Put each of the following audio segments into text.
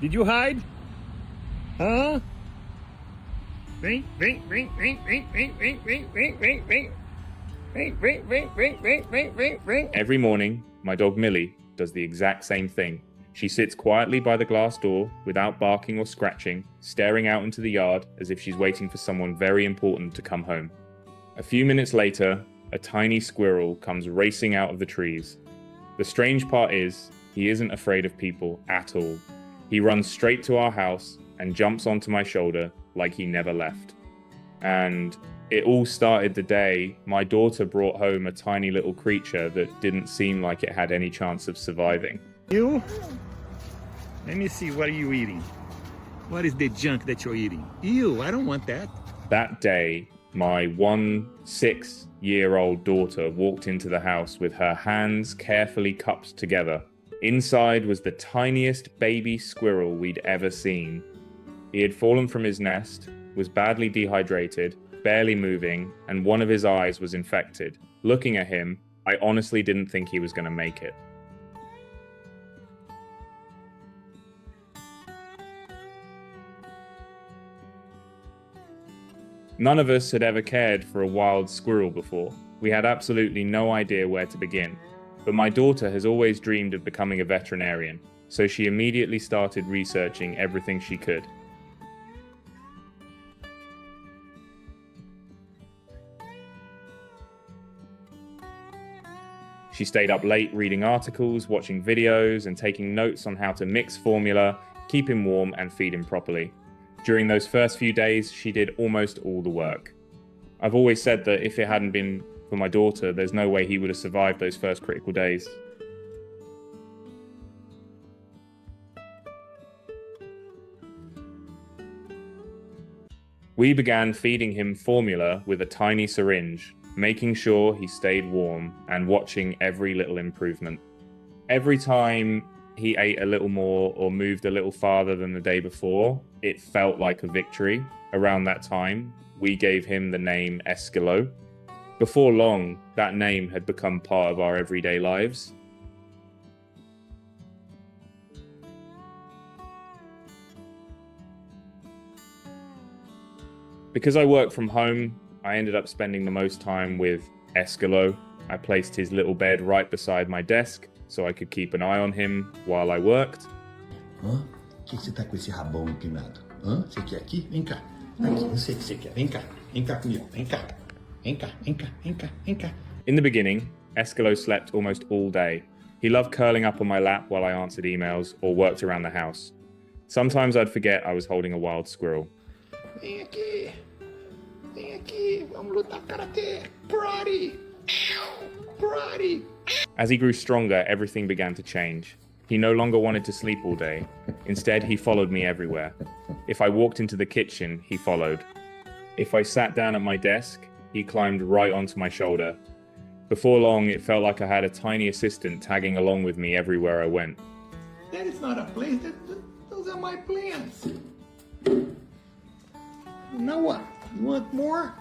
Did you hide? Huh? Ring, ring, ring, ring, ring, ring, ring, ring, ring, ring, ring. Ring, ring, ring, ring, ring, ring, ring, ring. Every morning, my dog Millie does the exact same thing. She sits quietly by the glass door without barking or scratching, staring out into the yard as if she's waiting for someone very important to come home. A few minutes later, a tiny squirrel comes racing out of the trees. The strange part is, he isn't afraid of people at all. He runs straight to our house and jumps onto my shoulder like he never left. And it all started the day my daughter brought home a tiny little creature that didn't seem like it had any chance of surviving. You? Let me see, what are you eating? What is the junk that you're eating? Ew, I don't want that. That day, my 6-year-old daughter walked into the house with her hands carefully cupped together. Inside was the tiniest baby squirrel we'd ever seen. He had fallen from his nest, was badly dehydrated, barely moving, and one of his eyes was infected. Looking at him, I honestly didn't think he was going to make it. None of us had ever cared for a wild squirrel before. We had absolutely no idea where to begin. But my daughter has always dreamed of becoming a veterinarian, so she immediately started researching everything she could. She stayed up late reading articles, watching videos, and taking notes on how to mix formula, keep him warm, and feed him properly. During those first few days, she did almost all the work. I've always said that if it hadn't been for my daughter, there's no way he would have survived those first critical days. We began feeding him formula with a tiny syringe, making sure he stayed warm and watching every little improvement. Every time he ate a little more or moved a little farther than the day before, it felt like a victory. Around that time, we gave him the name Eskilo. Before long, that name had become part of our everyday lives. Because I work from home, I ended up spending the most time with Eskilo. I placed his little bed right beside my desk so I could keep an eye on him while I worked. Hã? Por que você tá com esse rabão empinado? Hã? Você quer aqui? Vem cá. Aqui, eu sei que você quer. Vem cá. Vem cá comigo. Vem cá. Vem cá, vem cá, vem cá, vem cá. In the beginning, Eskilo slept almost all day. He loved curling up on my lap while I answered emails or worked around the house. Sometimes I'd forget I was holding a wild squirrel. Vem aqui. Vem aqui. Vamos lutar karatê. Karate. Karate. As he grew stronger, everything began to change. He no longer wanted to sleep all day. Instead, he followed me everywhere. If I walked into the kitchen, he followed. If I sat down at my desk, he climbed right onto my shoulder. Before long, it felt like I had a tiny assistant tagging along with me everywhere I went. That is not a place. Those are my plants. Now what? You want more?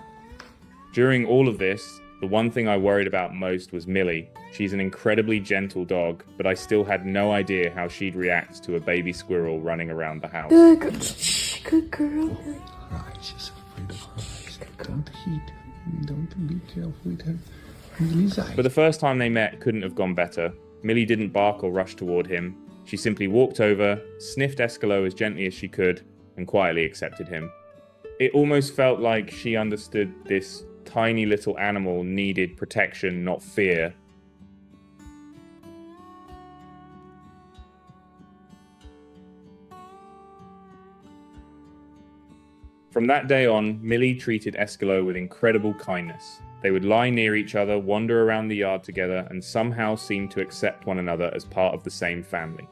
During all of this, the one thing I worried about most was Millie. She's an incredibly gentle dog, but I still had no idea how she'd react to a baby squirrel running around the house. Good girl. Right, she's afraid of heights. Don't hit. Don't be careful with her. Millie's eyes. But the first time they met couldn't have gone better. Millie didn't bark or rush toward him. She simply walked over, sniffed Eskilo as gently as she could, and quietly accepted him. It almost felt like she understood this tiny little animal needed protection, not fear. From that day on, Millie treated Eskilo with incredible kindness. They would lie near each other, wander around the yard together, and somehow seem to accept one another as part of the same family.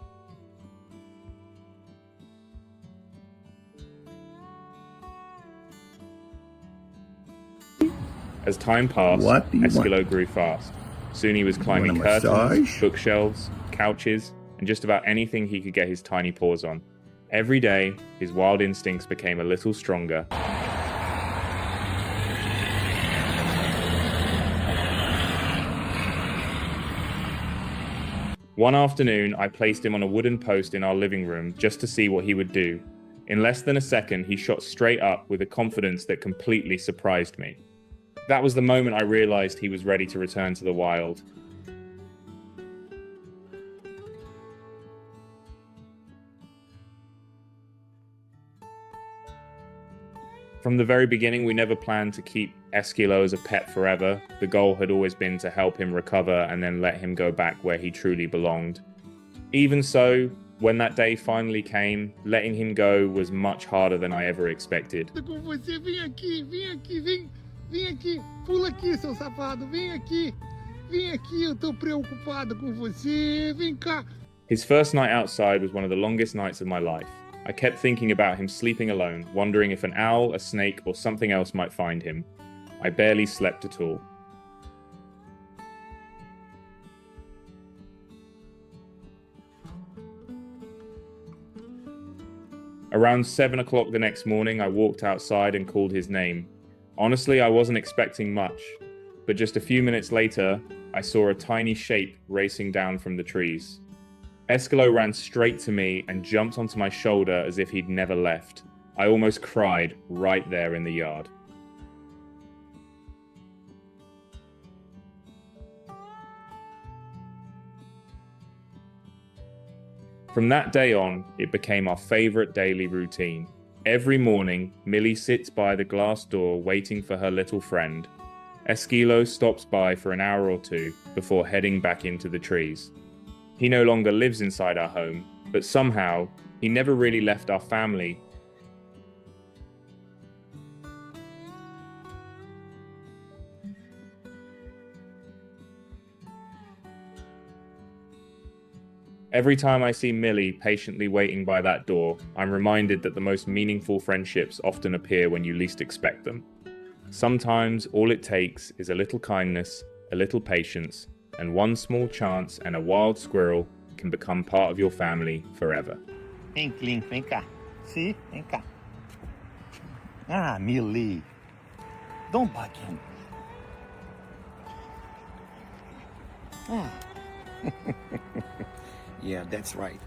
As time passed, What do you Eskilo grew fast. Soon he was climbing want a curtains, massage? bookshelves, couches, and just about anything he could get his tiny paws on. Every day, his wild instincts became a little stronger. One afternoon, I placed him on a wooden post in our living room just to see what he would do. In less than a second, he shot straight up with a confidence that completely surprised me. That was the moment I realized he was ready to return to the wild. From the very beginning, we never planned to keep Eskilo as a pet forever. The goal had always been to help him recover and then let him go back where he truly belonged. Even so, when that day finally came, letting him go was much harder than I ever expected. Com você, vem aqui, vem aqui, pula aqui, seu safado, vem aqui, eu tô preocupado com você, vem cá. His first night outside was one of the longest nights of my life. I kept thinking about him sleeping alone, wondering if an owl, a snake, or something else might find him. I barely slept at all. Around 7 o'clock the next morning, I walked outside and called his name. Honestly, I wasn't expecting much, but just a few minutes later, I saw a tiny shape racing down from the trees. Eskilo ran straight to me and jumped onto my shoulder as if he'd never left. I almost cried right there in the yard. From that day on, it became our favorite daily routine. Every morning, Millie sits by the glass door waiting for her little friend. Eskilo stops by for an hour or two before heading back into the trees. He no longer lives inside our home, but somehow, he never really left our family. Every time I see Millie patiently waiting by that door, I'm reminded that the most meaningful friendships often appear when you least expect them. Sometimes all it takes is a little kindness, a little patience, and one small chance and a wild squirrel can become part of your family forever. Inkling, vem cá. See, vem cá. Ah, Millie. Don't bug him. Yeah, that's right.